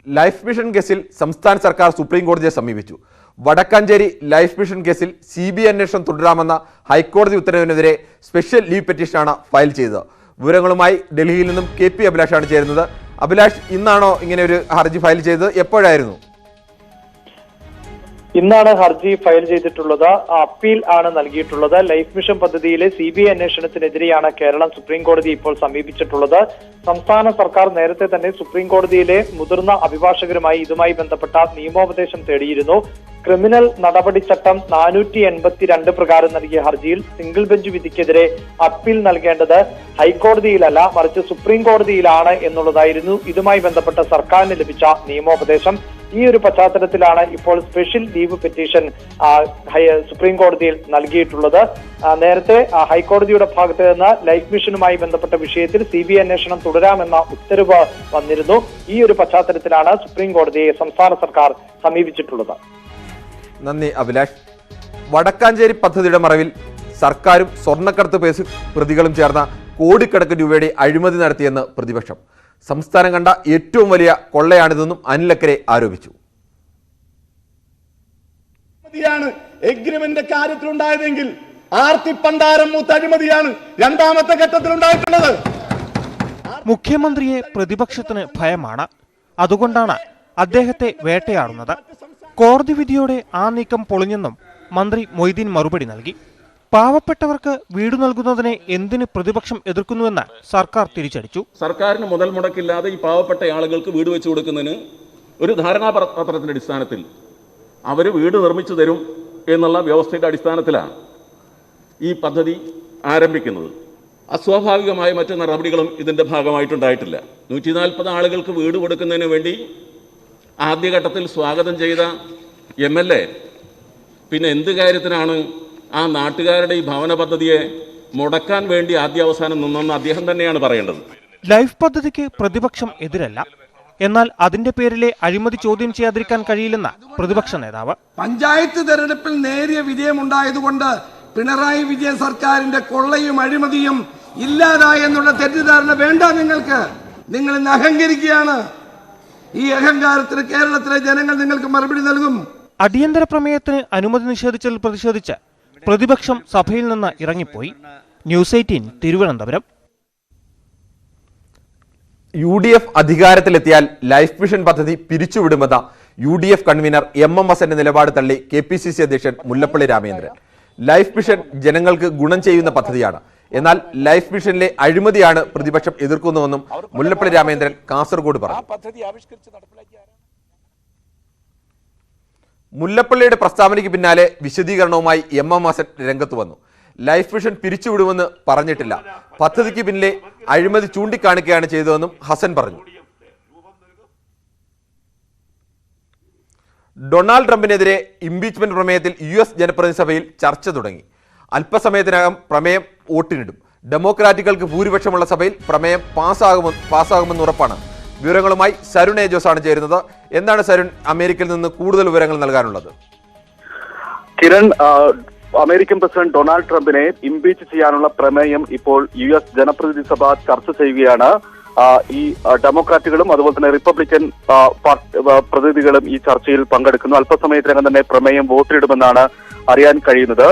Life mission കേസിൽ സംസ്ഥാന സർക്കാർ സുപ്രീം കോടതിയെ സമീപിച്ചു. വടക്കാഞ്ചേരി ലൈഫ് മിഷൻ കേസിൽ CBI അന്വേഷണം തുടരാമെന്ന ഹൈക്കോടതി ഉത്തരവിനെതിരെ സ്പെഷ്യൽ ലീവ് പെറ്റീഷനാണ് ഫയൽ ചെയ്തത്. വിവരങ്ങളുമായി ഡൽഹിയിൽ നിന്നും KP അഭിലാഷാണ് ചേരുന്നത്. അഭിലാഷ്, ഇന്നാണോ ഇങ്ങനെ ഒരു ഹർജി ഫയൽ ചെയ്തത്? എപ്പോഴായിരുന്നു? ഇന്നാണ് ഹർജി ഫയൽ ചെയ്തിട്ടുള്ളത്. അപ്പീൽ ആണ് നൽകിയിട്ടുള്ളത്. ലൈഫ് മിഷൻ പദ്ധതിയിലെ CBI അന്വേഷണത്തിനെതിരെയാണ് കേരളം സുപ്രീം കോടതി ഇപ്പോൾ സമീപിച്ചിട്ടുള്ളത്. സംസ്ഥാന സർക്കാർ നേരത്തെ തന്നെ സുപ്രീം കോടതിയിലെ മുതിർന്ന അഭിഭാഷകരുമായി ഇതുമായി ബന്ധപ്പെട്ട നിയമോപദേശം തേടിയിരുന്നു. ക്രിമിനൽ നടപടിച്ചട്ടം 482 പ്രകാരം നൽകിയ ഹർജിയിൽ സിംഗിൾ ബെഞ്ച് വിധിക്കെതിരെ അപ്പീൽ നൽകേണ്ടത് ഹൈക്കോടതിയിലല്ല മറിച്ച് സുപ്രീം കോടതിയിലാണ് എന്നുള്ളതായിരുന്നു ഇതുമായി ബന്ധപ്പെട്ട സർക്കാരിന് ലഭിച്ച നിയമോപദേശം. ഈ ഒരു പശ്ചാത്തലത്തിലാണ് ഇപ്പോൾ സ്പെഷ്യൽ ലീവ് പെറ്റീഷൻ സുപ്രീം കോടതിയിൽ നൽകിയിട്ടുള്ളത്. നേരത്തെ ഹൈക്കോടതിയുടെ ഭാഗത്ത് നിന്ന് ലൈഫ് മിഷനുമായി ബന്ധപ്പെട്ട വിഷയത്തിൽ CBI അന്വേഷണം തുടരാമെന്ന ഉത്തരവ് വന്നിരുന്നു. ഈ ഒരു പശ്ചാത്തലത്തിലാണ് സുപ്രീം കോടതിയെ സംസ്ഥാന സർക്കാർ സമീപിച്ചിട്ടുള്ളത്. നന്ദി അഭിലാഷ്. വടക്കാഞ്ചേരി പദ്ധതിയുടെ മറവിൽ സർക്കാരും സ്വർണ്ണക്കടത്ത് പ്രതികളും ചേർന്ന കോടിക്കണക്കിന് രൂപയുടെ അഴിമതി നടത്തിയെന്ന് പ്രതിപക്ഷം. സംസ്ഥാനം കണ്ട ഏറ്റവും വലിയ കൊള്ളയാണിതെന്നും അനിൽ അക്കരെ ആരോപിച്ചു. എഗ്രിമെന്റ് കാര്യത്തിലുണ്ടായതെങ്കിൽ ആർത്തിപ്പണ്ടാരം മൂത്ത അഴിമതിയാണ് രണ്ടാമത്തെ ഘട്ടത്തിൽ ഉണ്ടായിട്ടുള്ളത്. മുഖ്യമന്ത്രിയെ പ്രതിപക്ഷത്തിന് ഭയമാണ്. അതുകൊണ്ടാണ് അദ്ദേഹത്തെ വേട്ടയാടുന്നത്. കോടതി വിധിയോടെ ആ നീക്കം പൊളിഞ്ഞെന്നും മന്ത്രി മൊയ്തീൻ മറുപടി നൽകി. പാവപ്പെട്ടവർക്ക് വീട് നൽകുന്നതിനെ എന്തിന് പ്രതിപക്ഷം എതിർക്കുന്നുവെന്ന് സർക്കാർ തിരിച്ചടിച്ചു. സർക്കാരിന് മുതൽ മുടക്കില്ലാതെ ഈ പാവപ്പെട്ട ആളുകൾക്ക് വീട് വെച്ചു കൊടുക്കുന്നതിന് ഒരു ധാരണാപത്രത്തിന്റെ അടിസ്ഥാനത്തിൽ അവർ വീട് നിർമ്മിച്ചു തരും എന്നുള്ള വ്യവസ്ഥയുടെ അടിസ്ഥാനത്തിലാണ് ഈ പദ്ധതി ആരംഭിക്കുന്നത്. അസ്വാഭാവികമായ മറ്റു നടപടികളും ഇതിൻ്റെ ഭാഗമായിട്ടുണ്ടായിട്ടില്ല. 140 ആളുകൾക്ക് വീട് കൊടുക്കുന്നതിന് വേണ്ടി ആദ്യഘട്ടത്തിൽ സ്വാഗതം ചെയ്ത MLA പിന്നെ എന്ത് കാര്യത്തിനാണ് ആ നാട്ടുകാരുടെ ഈ ഭവന പദ്ധതിയെ മുടക്കാൻ വേണ്ടി ആദ്യാവസാനം നിന്നെന്ന് അദ്ദേഹം തന്നെയാണ് പറയേണ്ടത്. ലൈഫ് പദ്ധതിക്ക് പ്രതിപക്ഷം എതിരല്ല. എന്നാൽ അതിന്റെ പേരിലെ അഴിമതി ചോദ്യം ചെയ്യാതിരിക്കാൻ കഴിയില്ലെന്ന് പ്രതിപക്ഷ നേതാവ്. പഞ്ചായത്ത് തെരഞ്ഞെടുപ്പിൽ നേരിയ വിജയമുണ്ടായതുകൊണ്ട് പിണറായി വിജയൻ സർക്കാരിന്റെ കൊള്ളയും അഴിമതിയും ഇല്ലാതായെന്നുള്ള തെറ്റിദ്ധാരണ വേണ്ട. നിങ്ങൾ ഇന്ന് അഹങ്കരിക്കുകയാണ്. ഈ അഹങ്കാരത്തിന് കേരളത്തിലെ ജനങ്ങൾ നിങ്ങൾക്ക് മറുപടി നൽകും. അടിയന്തര പ്രമേയത്തിന് അനുമതി നിഷേധിച്ചതിൽ പ്രതിഷേധിച്ച് പ്രതിപക്ഷം സഭയിൽ നിന്ന് ഇറങ്ങിപ്പോയി. ന്യൂസ് 18 തിരുവനന്തപുരം. UDF അധികാരത്തിലെത്തിയാൽ ലൈഫ് മിഷൻ പദ്ധതി പിരിച്ചുവിടുമെന്ന UDF കൺവീനർ MMS നിലപാട് തള്ളി KPCC അധ്യക്ഷൻ മുല്ലപ്പള്ളി രാമചന്ദ്രൻ. ലൈഫ് മിഷൻ ജനങ്ങൾക്ക് ഗുണം ചെയ്യുന്ന പദ്ധതിയാണ്. എന്നാൽ ലൈഫ് മിഷനിലെ അഴിമതിയാണ് പ്രതിപക്ഷം എതിർക്കുന്നുവെന്നും മുല്ലപ്പള്ളി രാമചന്ദ്രൻ കാസർഗോഡ് പറഞ്ഞു. മുല്ലപ്പള്ളിയുടെ പ്രസ്താവനയ്ക്ക് പിന്നാലെ വിശദീകരണവുമായി MMS രംഗത്ത് വന്നു. ലൈഫ് മിഷൻ പിരിച്ചുവിടുമെന്ന് പറഞ്ഞിട്ടില്ല, പദ്ധതിക്ക് പിന്നിലെ അഴിമതി ചൂണ്ടിക്കാണിക്കുകയാണ് ചെയ്തതെന്നും ഹസൻ പറഞ്ഞു. ഡൊണാൾഡ് ട്രംപിനെതിരെ ഇംപീച്ച്മെന്റ് പ്രമേയത്തിൽ US ജനപ്രതിനിധി സഭയിൽ ചർച്ച തുടങ്ങി. അല്പസമയത്തിനകം പ്രമേയം വോട്ടിനിടും. ഡെമോക്രാറ്റുകൾക്ക് ഭൂരിപക്ഷമുള്ള സഭയിൽ പ്രമേയം പാസ്സാകുമെന്ന് ഉറപ്പാണ്. വിവരങ്ങളുമായി സരുൺ A. ജോസ് ആണ് ചേരുന്നത്. എന്താണ് സരുൺ അമേരിക്കയിൽ നിന്ന് കൂടുതൽ വിവരങ്ങൾ നൽകാനുള്ളത്? കിരൺ, അമേരിക്കൻ പ്രസിഡന്റ് ഡൊണാൾഡ് ട്രംപിനെ ഇംപീച്ച് ചെയ്യാനുള്ള പ്രമേയം ഇപ്പോൾ US ജനപ്രതിനിധി സഭ ചർച്ച ചെയ്യുകയാണ്. ഈ ഡെമോക്രാറ്റുകളും അതുപോലെ തന്നെ റിപ്പബ്ലിക്കൻ പ്രതിനിധികളും ഈ ചർച്ചയിൽ പങ്കെടുക്കുന്നു. അല്പസമയത്തിനകം തന്നെ പ്രമേയം വോട്ടിടുമെന്നാണ് അറിയാൻ കഴിയുന്നത്.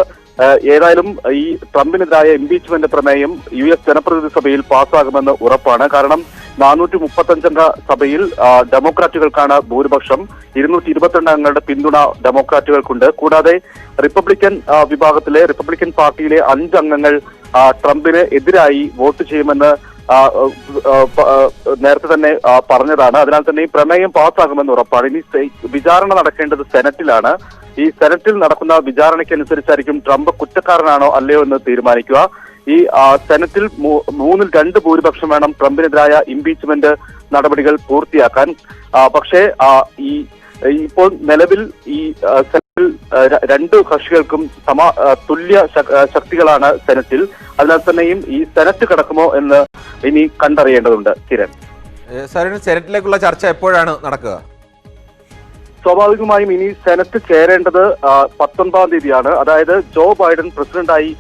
ഏതായാലും ഈ ട്രംപിനെതിരായ ഇംപീച്ച്മെന്റ് പ്രമേയം US ജനപ്രതിനിധി സഭയിൽ പാസ്സാകുമെന്ന് ഉറപ്പാണ്. കാരണം 435 സഭയിൽ ഡെമോക്രാറ്റുകൾക്കാണ് ഭൂരിപക്ഷം. 222 അംഗങ്ങളുടെ പിന്തുണ ഡെമോക്രാറ്റുകൾക്കുണ്ട്. കൂടാതെ റിപ്പബ്ലിക്കൻ വിഭാഗത്തിലെ റിപ്പബ്ലിക്കൻ പാർട്ടിയിലെ 5 അംഗങ്ങൾ ട്രംപിന് എതിരായി വോട്ട് ചെയ്യുമെന്ന് നേരത്തെ തന്നെ പറഞ്ഞതാണ്. അതിനാൽ തന്നെ ഈ പ്രമേയം പാസ്സാകുമെന്ന് ഉറപ്പാണ്. ഇനി വിചാരണ നടക്കേണ്ടത് സെനറ്റിലാണ്. ഈ സെനറ്റിൽ നടക്കുന്ന വിചാരണയ്ക്കനുസരിച്ചായിരിക്കും ട്രംപ് കുറ്റക്കാരനാണോ അല്ലയോ എന്ന് തീരുമാനിക്കുക. ഈ സെനറ്റിൽ 3/2 ഭൂരിപക്ഷം വേണം ട്രംപിനെതിരായ ഇംപീച്ച്മെന്റ് നടപടികൾ പൂർത്തിയാക്കാൻ. പക്ഷേ ഇപ്പോൾ നിലവിൽ ഈ സെനറ്റിൽ 2 കക്ഷികൾക്കും തുല്യ ശക്തികളാണ് സെനറ്റിൽ. അതിനാൽ തന്നെയും ഈ സെനറ്റ് കടക്കുമോ എന്ന് ഇനി കണ്ടറിയേണ്ടതുണ്ട്. കിരൺ, സെനറ്റിലേക്കുള്ള ചർച്ച എപ്പോഴാണ് നടക്കുക? സ്വാഭാവികമായും ഇനി സെനറ്റ് ചേരേണ്ടത് 19-ാം തീയതിയാണ്. അതായത് ജോ ബൈഡൻ പ്രസിഡന്റായി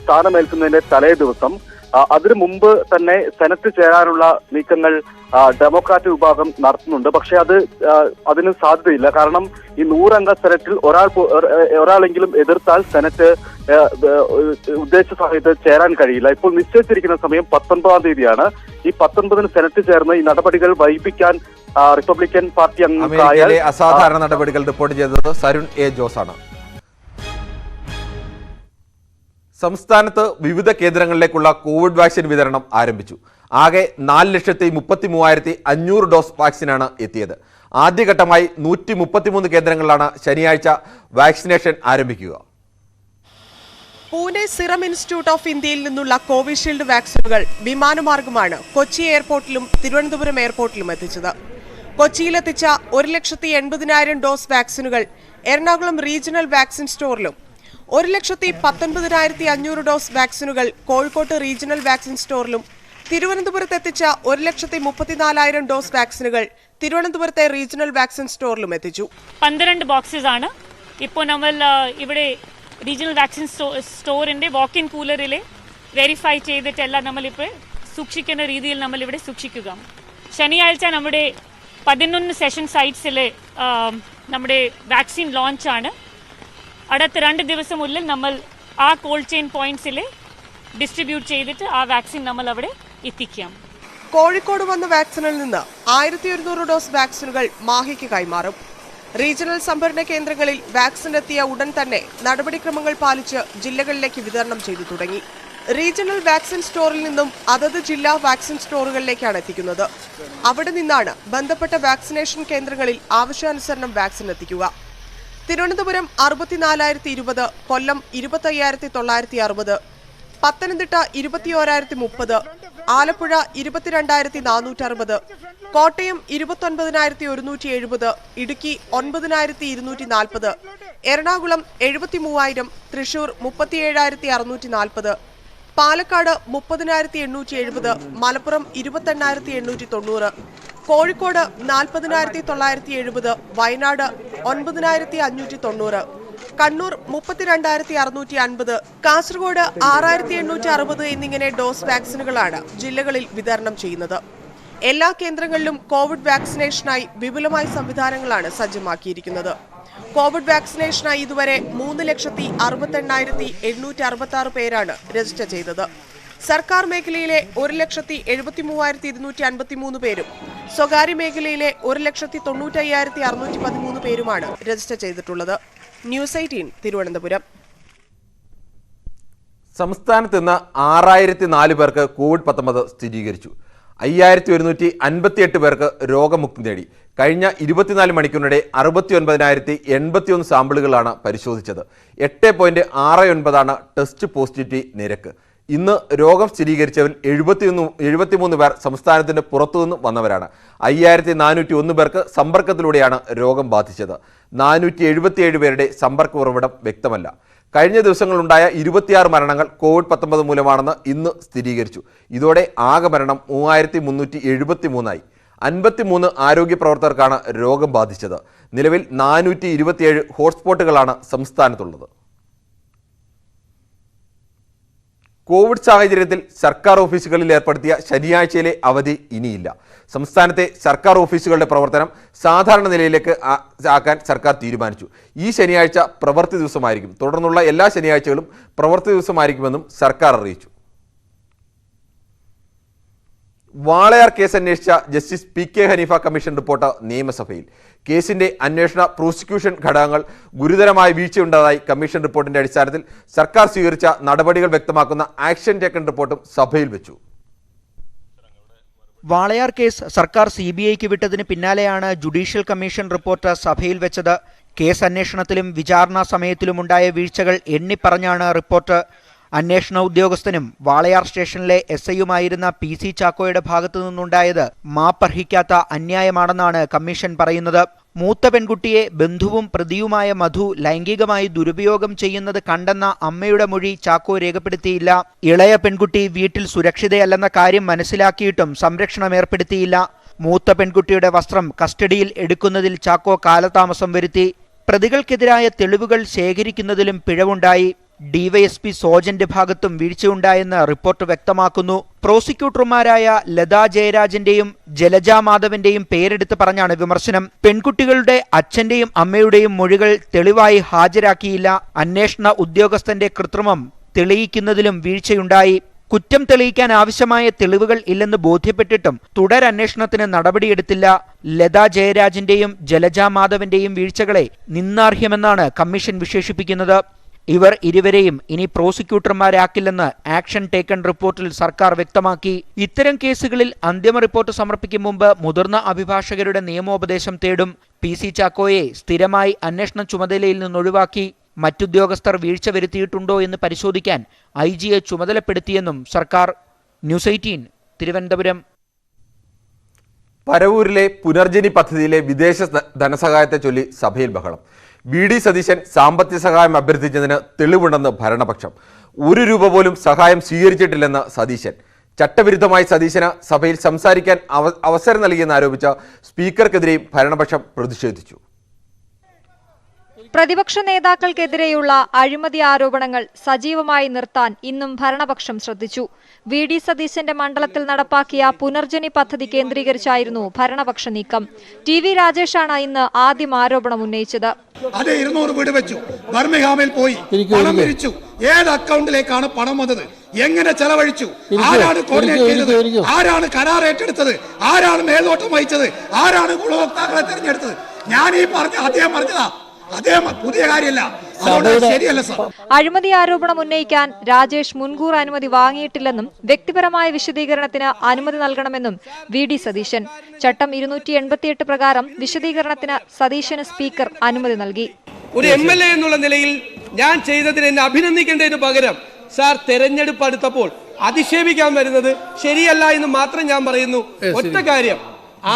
സ്ഥാനമേൽക്കുന്നതിന്റെ തലേ ദിവസം അതിനു മുമ്പ് തന്നെ സെനറ്റ് ചേരാനുള്ള നീക്കങ്ങൾ ഡെമോക്രാറ്റ് വിഭാഗം നടത്തുന്നുണ്ട്. പക്ഷെ അതിന് സാധ്യതയില്ല. കാരണം ഈ 100 അംഗ സെനറ്റിൽ ഒരാളെങ്കിലും എതിർത്താൽ സെനറ്റ് ഉദ്ദേശിച്ച സമയത്ത് ചേരാൻ കഴിയില്ല. ഇപ്പോൾ നിശ്ചയിച്ചിരിക്കുന്ന സമയം 19-ാം തീയതിയാണ്. ഈ 19-ന് സെനറ്റ് ചേർന്ന് ഈ നടപടികൾ വൈകിപ്പിക്കാൻ റിപ്പബ്ലിക്കൻ പാർട്ടി അംഗങ്ങളായ അസാധാരണ നടപടികൾ റിപ്പോർട്ട് ചെയ്തത് സരുൺ എ ജോസ് ആണ്. സംസ്ഥാനത്ത് വിവിധ കേന്ദ്രങ്ങളിലേക്കുള്ള കോവിഡ് വാക്സിൻ വിതരണം ആരംഭിച്ചു. ആകെ 4,33,500 ഡോസ് വാക്സിനാണ് എത്തിയത്. ആദ്യഘട്ടമായി 133 കേന്ദ്രങ്ങളിലാണ് ശനിയാഴ്ച വാക്സിനേഷൻ ആരംഭിക്കുക. പൂനെ സിറം ഇൻസ്റ്റിറ്റ്യൂട്ട് ഓഫ് ഇന്ത്യയിൽ നിന്നുള്ള കോവിഷീൽഡ് വാക്സിനുകൾ വിമാനമാർഗമാണ് കൊച്ചി എയർപോർട്ടിലും തിരുവനന്തപുരം എയർപോർട്ടിലും എത്തിച്ചത്. കൊച്ചിയിലെത്തിച്ച 1,80,000 ഡോസ് വാക്സിനുകൾ എറണാകുളം റീജിയണൽ വാക്സിൻ സ്റ്റോറിലും 1,19,500 ഡോസ് വാക്സിനുകൾ കോഴിക്കോട്ട് റീജിയണൽ വാക്സിൻ സ്റ്റോറിലും തിരുവനന്തപുരത്ത് എത്തിച്ച 1,34,000 ഡോസ് വാക്സിനുകൾ തിരുവനന്തപുരത്തെ റീജിയണൽ വാക്സിൻ സ്റ്റോറിലും എത്തിച്ചു. 12 ബോക്സസ് ആണ് ഇപ്പോൾ നമ്മൾ ഇവിടെ റീജിയണൽ വാക്സിൻ സ്റ്റോറിന്റെ വാക്ക് ഇൻ കൂളറിലെ വെരിഫൈ ചെയ്തിട്ടെല്ലാം നമ്മളിപ്പോൾ സൂക്ഷിക്കുന്ന രീതിയിൽ നമ്മളിവിടെ സൂക്ഷിക്കുക. ശനിയാഴ്ച നമ്മുടെ 11 സെഷൻ സൈറ്റ്സിലെ നമ്മുടെ വാക്സിൻ ലോഞ്ചാണ്. അടുത്ത 2 ദിവസമുള്ളിൽ നമ്മൾ ആ കോൾഡ് ചെയിൻ പോയിന്റ്സിലെ ഡിസ്ട്രിബ്യൂട്ട് ചെയ്തിട്ട് ആ വാക്സിൻ നമ്മൾ അവിടെ എത്തിക്കാം. കോഴിക്കോട് വന്ന വാക്സിനിൽ നിന്ന് 1,200 ഡോസ് വാക്സിനുകൾ മാഹിക്ക് കൈമാറും. റീജിയണൽ സംഭരണ കേന്ദ്രങ്ങളിൽ വാക്സിൻ എത്തിയ ഉടൻ തന്നെ നടപടിക്രമങ്ങൾ പാലിച്ച് ജില്ലകളിലേക്ക് വിതരണം ചെയ്തു തുടങ്ങി. റീജിയണൽ വാക്സിൻ സ്റ്റോറിൽ നിന്നും അതത് ജില്ലാ വാക്സിൻ സ്റ്റോറുകളിലേക്കാണ് എത്തിക്കുന്നത്. അവിടെ നിന്നാണ് ബന്ധപ്പെട്ട വാക്സിനേഷൻ കേന്ദ്രങ്ങളിൽ ആവശ്യാനുസരണം വാക്സിൻ എത്തിക്കുക. തിരുവനന്തപുരം 64,020, കൊല്ലം 25,960, പത്തനംതിട്ട 21,030, ആലപ്പുഴ 22,460, കോട്ടയം 29,170, ഇടുക്കി 9,240, എറണാകുളം 73,000, തൃശൂർ 37,640, പാലക്കാട് 30,870, മലപ്പുറം 28,890, കോഴിക്കോട് 40,970, വയനാട് 9,590, കണ്ണൂർ 32,650, കാസർഗോഡ് 6,860 എന്നിങ്ങനെ ഡോസ് വാക്സിനുകളാണ് ജില്ലകളിൽ വിതരണം ചെയ്യുന്നത്. എല്ലാ കേന്ദ്രങ്ങളിലും കോവിഡ് വാക്സിനേഷനായി വിപുലമായ സംവിധാനങ്ങളാണ് സജ്ജമാക്കിയിരിക്കുന്നത്. കോവിഡ് വാക്സിനേഷനായി ഇതുവരെ 3,68,866 പേരാണ് രജിസ്റ്റർ ചെയ്തത്. സർക്കാർ മേഖലയിലെ 1,73,253 പേരും സ്വകാര്യ മേഖലയിലെ 1,95,613 പേരുമാണ് രജിസ്റ്റർ ചെയ്തിട്ടുള്ളത്. ന്യൂസ് 18 തിരുവനന്തപുരം. സംസ്ഥാനത്ത് ഇന്ന് 6,004 പേർക്ക് കോവിഡ്-19 സ്ഥിരീകരിച്ചു. 5,158 പേർക്ക് രോഗമുക്തി നേടി. കഴിഞ്ഞ 24 മണിക്കൂറിനിടെ 69,081 സാമ്പിളുകളാണ് പരിശോധിച്ചത്. 8.69 ടെസ്റ്റ് പോസിറ്റിവിറ്റി നിരക്ക്. ഇന്ന് രോഗം സ്ഥിരീകരിച്ചവരിൽ 73 പേർ സംസ്ഥാനത്തിന് പുറത്തുനിന്ന് വന്നവരാണ്. 5,401 പേർക്ക് സമ്പർക്കത്തിലൂടെയാണ് രോഗം ബാധിച്ചത്. 477 പേരുടെ സമ്പർക്ക ഉറവിടം വ്യക്തമല്ല. കഴിഞ്ഞ ദിവസങ്ങളുണ്ടായ 26 മരണങ്ങൾ കോവിഡ്-19 മൂലമാണെന്ന് ഇന്ന് സ്ഥിരീകരിച്ചു. ഇതോടെ ആകെ മരണം 3,373 53 ആരോഗ്യ പ്രവർത്തകർക്കാണ് രോഗം ബാധിച്ചത്. നിലവിൽ 427 ഹോട്ട്സ്പോട്ടുകളാണ് സംസ്ഥാനത്തുള്ളത്. കോവിഡ് സാഹചര്യത്തിൽ സർക്കാർ ഓഫീസുകളിൽ ഏർപ്പെടുത്തിയ ശനിയാഴ്ചയിലെ അവധി ഇനിയില്ല. സംസ്ഥാനത്തെ സർക്കാർ ഓഫീസുകളുടെ പ്രവർത്തനം സാധാരണ നിലയിലേക്ക് ആക്കാൻ സർക്കാർ തീരുമാനിച്ചു. ഈ ശനിയാഴ്ച പ്രവൃത്തി ദിവസമായിരിക്കും. തുടർന്നുള്ള എല്ലാ ശനിയാഴ്ചകളും പ്രവൃത്തി ദിവസമായിരിക്കുമെന്നും സർക്കാർ അറിയിച്ചു. വാളയാർ കേസ് അന്വേഷിച്ച justice PK Haneefa commission report നിയമസഭയിൽ. കേസിന്റെ അന്വേഷണ പ്രോസിക്യൂഷൻ ഘടകങ്ങൾ ഗുരുതരമായ വീഴ്ചയുണ്ടായതായി കമ്മീഷൻ റിപ്പോർട്ടിന്റെ അടിസ്ഥാനത്തിൽ സർക്കാർ സ്വീകരിച്ച നടപടികൾ വ്യക്തമാക്കുന്ന ആക്ഷൻ ടേക്കൺ റിപ്പോർട്ടും സഭയിൽ വെച്ചു. വാളയാർ കേസ് സർക്കാർ CBIക്ക് വിട്ടതിന് പിന്നാലെയാണ് ജുഡീഷ്യൽ കമ്മീഷൻ റിപ്പോർട്ട് സഭയിൽ വെച്ചത്. കേസ് അന്വേഷണത്തിലും വിചാരണാ സമയത്തിലുമുണ്ടായ വീഴ്ചകൾ എണ്ണിപ്പറഞ്ഞാണ് റിപ്പോർട്ട്. അന്വേഷണ ഉദ്യോഗസ്ഥനും വാളയാർ സ്റ്റേഷനിലെ SIയുമായിരുന്ന PC ചാക്കോയുടെ ഭാഗത്തു നിന്നുണ്ടായത് മാപ്പർഹിക്കാത്ത അന്യായമാണെന്നാണ് കമ്മീഷൻ പറയുന്നത്. മൂത്ത പെൺകുട്ടിയെ ബന്ധുവും പ്രതിയുമായ മധു ലൈംഗികമായി ദുരുപയോഗം ചെയ്യുന്നത് കണ്ടെന്ന അമ്മയുടെ മൊഴി ചാക്കോ രേഖപ്പെടുത്തിയില്ല. ഇളയ പെൺകുട്ടി വീട്ടിൽ സുരക്ഷിതയല്ലെന്ന കാര്യം മനസ്സിലാക്കിയിട്ടും സംരക്ഷണം ഏർപ്പെടുത്തിയില്ല. മൂത്ത പെൺകുട്ടിയുടെ വസ്ത്രം കസ്റ്റഡിയിൽ എടുക്കുന്നതിൽ ചാക്കോ കാലതാമസം വരുത്തി. പ്രതികൾക്കെതിരായ തെളിവുകൾ ശേഖരിക്കുന്നതിലും പിഴവുണ്ടായി. ഡിവൈഎസ്പി സോജന്റെ ഭാഗത്തും വീഴ്ചയുണ്ടായെന്ന് റിപ്പോർട്ട് വ്യക്തമാക്കുന്നു. പ്രോസിക്യൂട്ടർമാരായ ലതാ ജയരാജന്റെയും ജലജ മാധവന്റെയും പേരെടുത്ത് പറഞ്ഞാണ് വിമർശനം. പെൺകുട്ടികളുടെ അച്ഛന്റെയും അമ്മയുടെയും മൊഴികൾ തെളിവായി ഹാജരാക്കിയില്ല. അന്വേഷണ ഉദ്യോഗസ്ഥന്റെ കൃത്രിമം തെളിയിക്കുന്നതിലും വീഴ്ചയുണ്ടായി. കുറ്റം തെളിയിക്കാൻ ആവശ്യമായ തെളിവുകൾ ഇല്ലെന്ന് ബോധ്യപ്പെട്ടിട്ടും തുടരന്വേഷണത്തിന് നടപടിയെടുത്തില്ല. ലതാ ജയരാജന്റെയും ജലജ മാധവന്റെയും വീഴ്ചകളെ നിന്ദാർഹ്യമെന്നാണ് കമ്മീഷൻ വിശേഷിപ്പിക്കുന്നത്. ഇവർ ഇരുവരെയും ഇനി പ്രോസിക്യൂട്ടർമാരാക്കില്ലെന്ന് ആക്ഷൻ ടേക്കൺ റിപ്പോർട്ടിൽ സർക്കാർ വ്യക്തമാക്കി. ഇത്തരം കേസുകളിൽ അന്തിമ റിപ്പോർട്ട് സമർപ്പിക്കും മുമ്പ് മുതിർന്ന അഭിഭാഷകരുടെ നിയമോപദേശം തേടും. PC ചാക്കോയെ സ്ഥിരമായി അന്വേഷണ ചുമതലയിൽ നിന്നൊഴിവാക്കി. മറ്റുദ്യോഗസ്ഥർ വീഴ്ച വരുത്തിയിട്ടുണ്ടോ എന്ന് പരിശോധിക്കാൻ IGയെ ചുമതലപ്പെടുത്തിയെന്നും സർക്കാർ. ന്യൂസ് 18 തിരുവനന്തപുരം. പരവൂരിലെ പുനർജനി പദ്ധതിയിലെ വിദേശ ധനസഹായത്തെ ചൊല്ലി സഭയിൽ ബഹളം. VD സതീശൻ സാമ്പത്തിക സഹായം അഭ്യർത്ഥിച്ചതിന് തെളിവുണ്ടെന്ന് ഭരണപക്ഷം. 1 രൂപ പോലും സഹായം സ്വീകരിച്ചിട്ടില്ലെന്ന് സതീശൻ. ചട്ടവിരുദ്ധമായി സതീശന് സഭയിൽ സംസാരിക്കാൻ അവസരം നൽകിയെന്ന് ആരോപിച്ച സ്പീക്കർക്കെതിരെയും ഭരണപക്ഷം പ്രതിഷേധിച്ചു. പ്രതിപക്ഷ നേതാക്കൾക്കെതിരെയുള്ള അഴിമതി ആരോപണങ്ങൾ സജീവമായി നിർത്താൻ ഇന്നും ഭരണപക്ഷം ശ്രദ്ധിച്ചു. VD സതീശന്റെ മണ്ഡലത്തിൽ നടപ്പാക്കിയ പുനർജനി പദ്ധതി കേന്ദ്രീകരിച്ചായിരുന്നു ഭരണപക്ഷ നീക്കം. TV രാജേഷാണ് ഇന്ന് ആദ്യം ആരോപണം ഉന്നയിച്ചത്. അതെ, 200 വീട് വെച്ചു, ബർമിംഗ്ഹാമിൽ പോയി പണം പിരിച്ചു. ഏത് അക്കൗണ്ടിലേക്കാണ് പണം വന്നത്? എങ്ങനെ ചെലവഴിച്ചു? ആരാണ് കോർഡിനേറ്റ് ചെയ്തത്? ആരാണ് കരാർ ഏറ്റെടുത്തത്? ആരാണ് മേൽനോട്ടം വഹിച്ചത്? ആരാണ് ഗുണഭോക്താക്കളെ തിരഞ്ഞെടുത്തത്? ഞാൻ ഈ അദ്ദേഹം പറഞ്ഞതാ. പുതിയ കാര്യമല്ല, ശരിയല്ല സർ. അഴിമതി ആരോപണം ഉന്നയിക്കാൻ രാജേഷ് മുൻകൂർ അനുമതി വാങ്ങിയിട്ടില്ലെന്നും വ്യക്തിപരമായ വിശദീകരണത്തിന് അനുമതി നൽകണമെന്നും VD സതീശൻ. ചട്ടം 288 പ്രകാരം വിശദീകരണത്തിന് സതീശന് സ്പീക്കർ അനുമതി നൽകി. ഒരു MLA എന്നുള്ള നിലയിൽ ഞാൻ ചെയ്തതിന് എന്നെ അഭിനന്ദിക്കേണ്ടതിന് പകരം സാർ തെരഞ്ഞെടുപ്പ് അടുത്തപ്പോൾ അധിക്ഷേപിക്കാൻ വരുന്നത് ശരിയല്ല എന്ന് മാത്രം ഞാൻ പറയുന്നു. ഒറ്റ കാര്യം,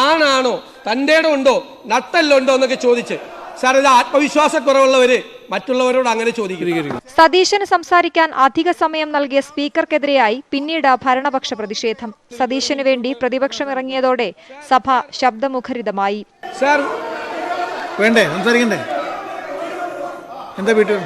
ആണാണോ, തന്റെ ഉണ്ടോ, നട്ടല്ലുണ്ടോ എന്നൊക്കെ ചോദിച്ച് സാർ, ഇത് ആത്മവിശ്വാസക്കുറവുള്ളവര് മറ്റുള്ളവരോട് അങ്ങനെ ചോദിക്കുന്നു. സതീശന് സംസാരിക്കാൻ അധിക സമയം നൽകിയ സ്പീക്കർക്കെതിരെയായി പിന്നീട് ഭരണപക്ഷ പ്രതിഷേധം. സതീശന് വേണ്ടി പ്രതിപക്ഷം ഇറങ്ങിയതോടെ സഭ ശബ്ദമുഖരിതമായി. സാർ വേണ്ടേ സംസാരിക്കണ്ടേ? എന്താ വീട്ടിൽ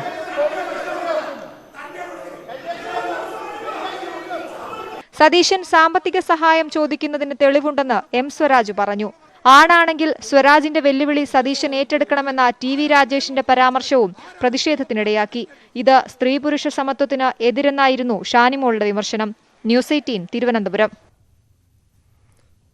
സതീശൻ സാമ്പത്തിക സഹായം ചോദിക്കുന്നതിന് തെളിവുണ്ടെന്ന് M സ്വരാജ് പറഞ്ഞു. ആണാണെങ്കിൽ സ്വരാജിന്റെ വെല്ലുവിളി സതീശൻ ഏറ്റെടുക്കണമെന്ന TV രാജേഷിന്റെ പരാമർശവും പ്രതിഷേധത്തിനിടയാക്കി. ഇത് സ്ത്രീ പുരുഷ സമത്വത്തിന് എതിരെന്നായിരുന്നു ഷാനിമോളുടെ വിമർശനം. ന്യൂസ് 18 തിരുവനന്തപുരം.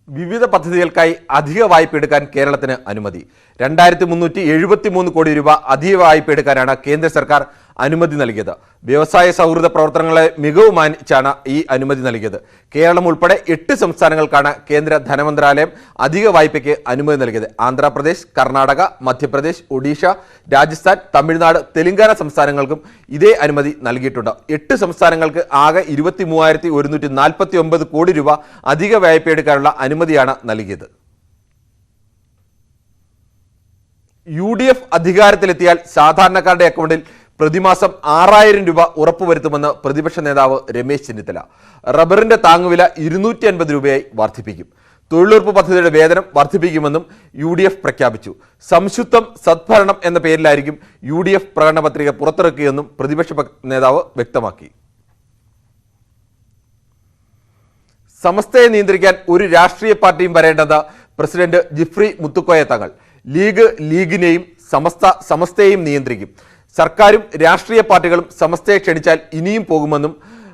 വിവിധ പദ്ധതികൾക്കായി അധിക വായ്പ എടുക്കാൻ കേരളത്തിന് അനുമതി. 2373 കോടി രൂപ അധിക വായ്പ എടുക്കാനാണ് കേന്ദ്ര സർക്കാർ അനുമതി നൽകിയത്. വ്യവസായ സൗഹൃദ പ്രവർത്തനങ്ങളെ മികവ് മാനിച്ചാണ് ഈ അനുമതി നൽകിയത്. കേരളം ഉൾപ്പെടെ 8 സംസ്ഥാനങ്ങൾക്കാണ് കേന്ദ്ര ധനമന്ത്രാലയം അധിക വായ്പയ്ക്ക് അനുമതി നൽകിയത്. ആന്ധ്രാപ്രദേശ്, കർണാടക, മധ്യപ്രദേശ്, ഒഡീഷ, രാജസ്ഥാൻ, തമിഴ്നാട്, തെലങ്കാന സംസ്ഥാനങ്ങൾക്കും ഇതേ അനുമതി നൽകിയിട്ടുണ്ട്. 8 സംസ്ഥാനങ്ങൾക്ക് ആകെ 23,149 കോടി രൂപ അധിക വായ്പ എടുക്കാനുള്ള അനുമതിയാണ് നൽകിയത്. UDF അധികാരത്തിലെത്തിയാൽ സാധാരണക്കാരുടെ അക്കൗണ്ടിൽ പ്രതിമാസം 6000 രൂപ ഉറപ്പുവരുത്തുമെന്ന് പ്രതിപക്ഷ നേതാവ് രമേശ് ചെന്നിത്തല. റബ്ബറിന്റെ താങ്ങുവില 250 രൂപയായി വർദ്ധിപ്പിക്കും. തൊഴിലുറപ്പ് പദ്ധതിയുടെ വേതനം വർദ്ധിപ്പിക്കുമെന്നും UDF പ്രഖ്യാപിച്ചു. സംശുദ്ധം സദ്ഭരണം എന്ന പേരിലായിരിക്കും UDF പ്രകടന പത്രിക പുറത്തിറക്കുകയെന്നും പ്രതിപക്ഷ നേതാവ് വ്യക്തമാക്കി. സമസ്തയെ നിയന്ത്രിക്കാൻ ഒരു രാഷ്ട്രീയ പാർട്ടിയും വരേണ്ടത് പ്രസിഡന്റ് ജിഫ്രി മുത്തുക്കോയ തങ്ങൾ. ലീഗ് ലീഗിനെയും സമസ്തയെയും നിയന്ത്രിക്കും. സർക്കാരും രാഷ്ട്രീയ പാർട്ടികളും സമസ്തയെ ക്ഷണിച്ചാൽ ഇനിയും പോകുമെന്നും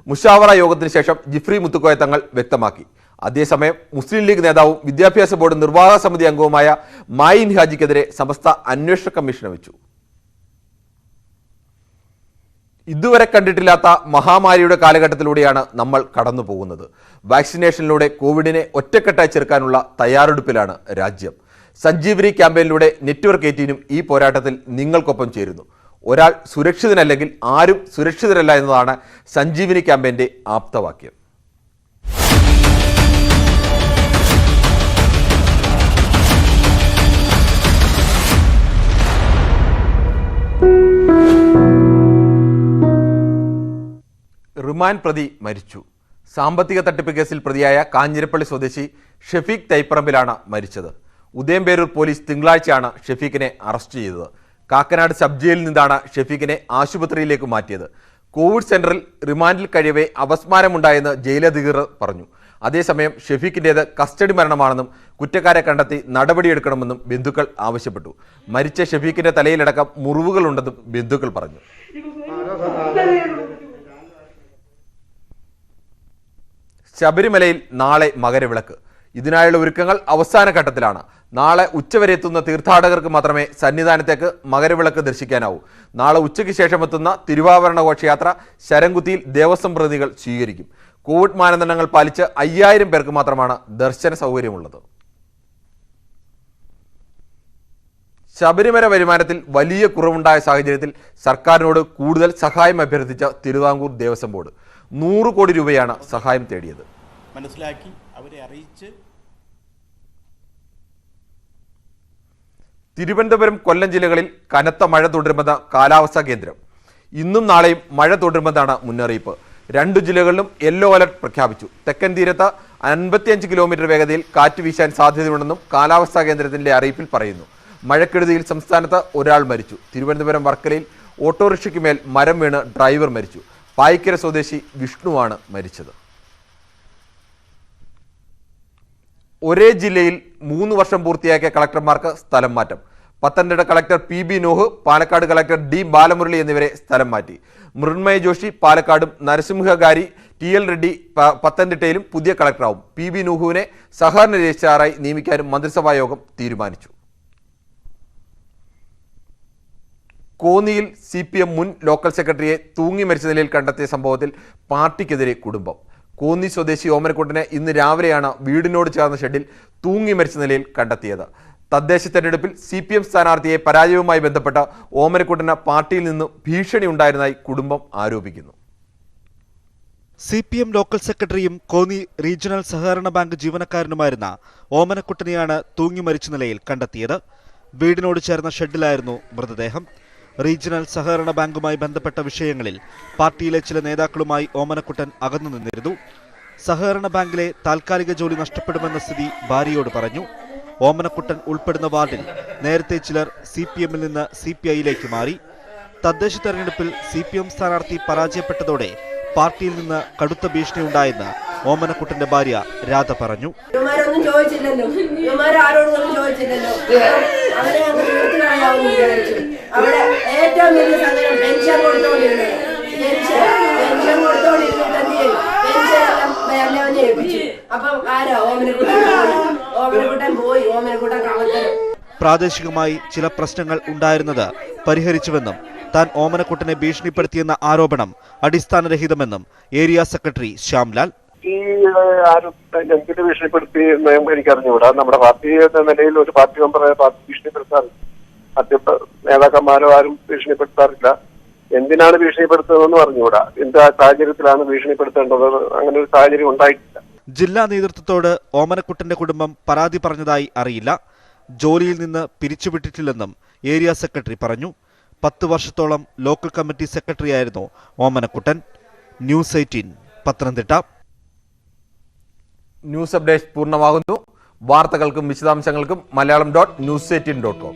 മുഷാവറ യോഗത്തിന് ശേഷം ജിഫ്രി മുത്തുക്കോയ തങ്ങൾ വ്യക്തമാക്കി. അതേസമയം മുസ്ലിം ലീഗ് നേതാവും വിദ്യാഭ്യാസ ബോർഡ് നിർവാഹക സമിതി അംഗവുമായ മായിൻ ഹാജിക്കെതിരെ സമസ്ത അന്വേഷണ കമ്മീഷനെ വെച്ചു. ഇതുവരെ കണ്ടിട്ടില്ലാത്ത മഹാമാരിയുടെ കാലഘട്ടത്തിലൂടെയാണ് നമ്മൾ കടന്നു പോകുന്നത്. വാക്സിനേഷനിലൂടെ കോവിഡിനെ ഒറ്റക്കെട്ടായി ചെറുക്കാനുള്ള തയ്യാറെടുപ്പിലാണ് രാജ്യം. സഞ്ജീവനി ക്യാമ്പയിനിലൂടെ നെറ്റ്വർക്ക് 18 ഈ പോരാട്ടത്തിൽ നിങ്ങൾക്കൊപ്പം ചേരുന്നു. ഒരാൾ സുരക്ഷിതനല്ലെങ്കിൽ ആരും സുരക്ഷിതരല്ല എന്നതാണ് സഞ്ജീവനി ക്യാമ്പയിന്റെ ആപ്തവാക്യം. റിമാൻഡ് പ്രതി മരിച്ചു. സാമ്പത്തിക തട്ടിപ്പ് കേസിൽ പ്രതിയായ കാഞ്ഞിരപ്പള്ളി സ്വദേശി ഷെഫീഖ് തൈപ്പറമ്പിലാണ് മരിച്ചത്. ഉദയംപേരൂർ പോലീസ് തിങ്കളാഴ്ചയാണ് ഷെഫീഖിനെ അറസ്റ്റ് ചെയ്തത്. കാക്കനാട് സബ് ജയിലിൽ നിന്നാണ് ഷെഫീഖിനെ ആശുപത്രിയിലേക്ക് മാറ്റിയത്. കോവിഡ് സെന്ററിൽ റിമാൻഡിൽ കഴിയവേ അപസ്മാരമുണ്ടായെന്ന് ജയിലധികൃതർ പറഞ്ഞു. അതേസമയം ഷെഫീഖിന്റേത് കസ്റ്റഡി മരണമാണെന്നും കുറ്റക്കാരെ കണ്ടെത്തി നടപടിയെടുക്കണമെന്നും ബന്ധുക്കൾ ആവശ്യപ്പെട്ടു. മരിച്ച ഷെഫീഖിന്റെ തലയിലടക്കം മുറിവുകളുണ്ടെന്നും ബന്ധുക്കൾ പറഞ്ഞു. ശബരിമലയിൽ നാളെ മകരവിളക്ക്. ഇതിനായുള്ള ഒരുക്കങ്ങൾ അവസാന ഘട്ടത്തിലാണ്. നാളെ ഉച്ചവരെ എത്തുന്ന തീർത്ഥാടകർക്ക് മാത്രമേ സന്നിധാനത്തേക്ക് മകരവിളക്ക് ദർശിക്കാനാവൂ. നാളെ ഉച്ചയ്ക്ക് ശേഷം എത്തുന്ന തിരുവാഭരണ ഘോഷയാത്ര ശരംകുത്തിയിൽ ദേവസ്വം പ്രതിനിധികൾ സ്വീകരിക്കും. കോവിഡ് മാനദണ്ഡങ്ങൾ പാലിച്ച് 5000 പേർക്ക് മാത്രമാണ് ദർശന സൗകര്യമുള്ളത്. ശബരിമല വരുമാനത്തിൽ വലിയ കുറവുണ്ടായ സാഹചര്യത്തിൽ സർക്കാരിനോട് കൂടുതൽ സഹായം അഭ്യർത്ഥിച്ച തിരുവിതാംകൂർ ദേവസ്വം ബോർഡ് 100 കോടി രൂപയാണ് സഹായം തേടിയത്. മനസ്സിലാക്കി അവരെ അറിയിച്ച് തിരുവനന്തപുരം, കൊല്ലം ജില്ലകളിൽ കനത്ത മഴ തുടരുമെന്ന കാലാവസ്ഥാ കേന്ദ്രം. ഇന്നും നാളെയും മഴ തുടരുമെന്നാണ് മുന്നറിയിപ്പ്. 2 ജില്ലകളിലും യെല്ലോ അലർട്ട് പ്രഖ്യാപിച്ചു. തെക്കൻ തീരത്ത് 55 കിലോമീറ്റർ വേഗതയിൽ കാറ്റ് വീശാൻ സാധ്യതയുണ്ടെന്നും കാലാവസ്ഥാ കേന്ദ്രത്തിന്റെ അറിയിപ്പിൽ പറയുന്നു. മഴക്കെടുതിയിൽ സംസ്ഥാനത്ത് ഒരാൾ മരിച്ചു. തിരുവനന്തപുരം വർക്കലയിൽ ഓട്ടോറിക്ഷയ്ക്ക് മേൽ മരം വീണ് ഡ്രൈവർ മരിച്ചു. പായിക്കര സ്വദേശി വിഷ്ണുവാണ് മരിച്ചത്. ഒരേ ജില്ലയിൽ 3 വർഷം പൂർത്തിയാക്കിയ കളക്ടർമാർക്ക് സ്ഥലം മാറ്റം. Pathanamthitta collector PB Noah, Palakkad collector D Balamurali എന്നിവരെ സ്ഥലം മാറ്റി. മൃണ്മയ ജോഷി പാലക്കാടും നരസിംഹഗാരി TL റെഡ്ഡി പത്തനംതിട്ടയിലും പുതിയ കളക്ടറാവും. PB നോഹുവിനെ സഹകരണ രജിസ്ട്രാറായി നിയമിക്കാനും മന്ത്രിസഭാ യോഗം തീരുമാനിച്ചു. കോന്നിയിൽ CPM മുൻ ലോക്കൽ സെക്രട്ടറിയെ തൂങ്ങി മരിച്ച നിലയിൽ കണ്ടെത്തിയ സംഭവത്തിൽ പാർട്ടിക്കെതിരെ കുടുംബം. കോന്നി സ്വദേശി ഓമനക്കുട്ടനെ ഇന്ന് രാവിലെയാണ് വീടിനോട് ചേർന്ന ഷെഡിൽ തൂങ്ങി മരിച്ച നിലയിൽ കണ്ടെത്തിയത്. തദ്ദേശ തെരഞ്ഞെടുപ്പിൽ CPM സ്ഥാനാർത്ഥിയെ പരാജയവുമായി ബന്ധപ്പെട്ട ഓമനക്കുട്ടന് പാർട്ടിയിൽ നിന്ന് ഭീഷണി ഉണ്ടായിരുന്നതായി കുടുംബം ആരോപിക്കുന്നു. CPM ലോക്കൽ സെക്രട്ടറിയും കോന്നി റീജിയണൽ സഹകരണ ബാങ്ക് ജീവനക്കാരനുമായിരുന്ന ഓമനക്കുട്ടനെയാണ് തൂങ്ങി മരിച്ച നിലയിൽ കണ്ടെത്തിയത്. വീടിനോട് ചേർന്ന ഷെഡിലായിരുന്നു മൃതദേഹം. റീജിയണൽ സഹകരണ ബാങ്കുമായി ബന്ധപ്പെട്ട വിഷയങ്ങളിൽ പാർട്ടിയിലെ ചില നേതാക്കളുമായി ഓമനക്കുട്ടൻ അകന്നു നിന്നിരുന്നു. സഹകരണ ബാങ്കിലെ താൽക്കാലിക ജോലി നഷ്ടപ്പെടുമെന്ന സ്ഥിതി ഭാര്യയോട് പറഞ്ഞു. ഓമനക്കുട്ടൻ ഉൾപ്പെടുന്ന വാർഡിൽ നേരത്തെ ചിലർ CPMൽ നിന്ന് CPIയിലേക്ക് മാറി. തദ്ദേശ തെരഞ്ഞെടുപ്പിൽ CPM സ്ഥാനാർത്ഥി പരാജയപ്പെട്ടതോടെ പാർട്ടിയിൽ നിന്ന് കടുത്ത ഭീഷണി ഉണ്ടായെന്ന് ഓമനക്കുട്ടന്റെ ഭാര്യ രാധ പറഞ്ഞു. അവിടെ ഏറ്റവും വലിയ സംഘടന പെൻഷൻ കൊടുത്തോണ്ടിരുന്നത് അപ്പം ആരാ ഓമനക്കുട്ടൻ പോയി. ഓമനക്കുട്ടൻ കളത്തരം. പ്രാദേശികമായി ചില പ്രശ്നങ്ങൾ ഉണ്ടായിരുന്നത് പരിഹരിച്ചുവെന്നും താൻ ഓമനക്കുട്ടനെ ഭീഷണിപ്പെടുത്തിയെന്ന ആരോപണം അടിസ്ഥാനരഹിതമെന്നും ഏരിയ സെക്രട്ടറി ശ്യാംലാൽ. ഈ ആരും എന്തിനു ഭീഷണിപ്പെടുത്തി എനിക്കറിഞ്ഞുകൂടാ. നമ്മുടെ പാർട്ടിയുടെ നിലയിൽ ഒരു പാർട്ടി മെമ്പറെ പാർട്ടി ഭീഷണിപ്പെടുത്താറില്ല. നേതാക്കന്മാരോ ആരും ഭീഷണിപ്പെടുത്താറില്ല. എന്തിനാണ് ഭീഷണിപ്പെടുത്തുന്നതെന്ന് പറഞ്ഞുകൂടാ. എന്ത് സാഹചര്യത്തിലാണ് ഭീഷണിപ്പെടുത്തേണ്ടത്? അങ്ങനെ ഒരു സാഹചര്യം ഉണ്ടായിട്ടില്ല. ജില്ലാ നേതൃത്വത്തോട് ഓമനക്കുട്ടന്റെ കുടുംബം പരാതി പറഞ്ഞതായി അറിയില്ല. ജോലിയിൽ നിന്ന് പിരിച്ചുവിട്ടിട്ടില്ലെന്നും ഏരിയ സെക്രട്ടറി പറഞ്ഞു. 10 വർഷത്തോളം ലോക്കൽ കമ്മിറ്റി സെക്രട്ടറിയായിരുന്നു Omanakuttan. News 18 Pathanamthitta. News update പൂർണ്ണമാകുന്നു. വാർത്തകൾക്കും വിശദാംശങ്ങൾക്കും Malayalam.news18.com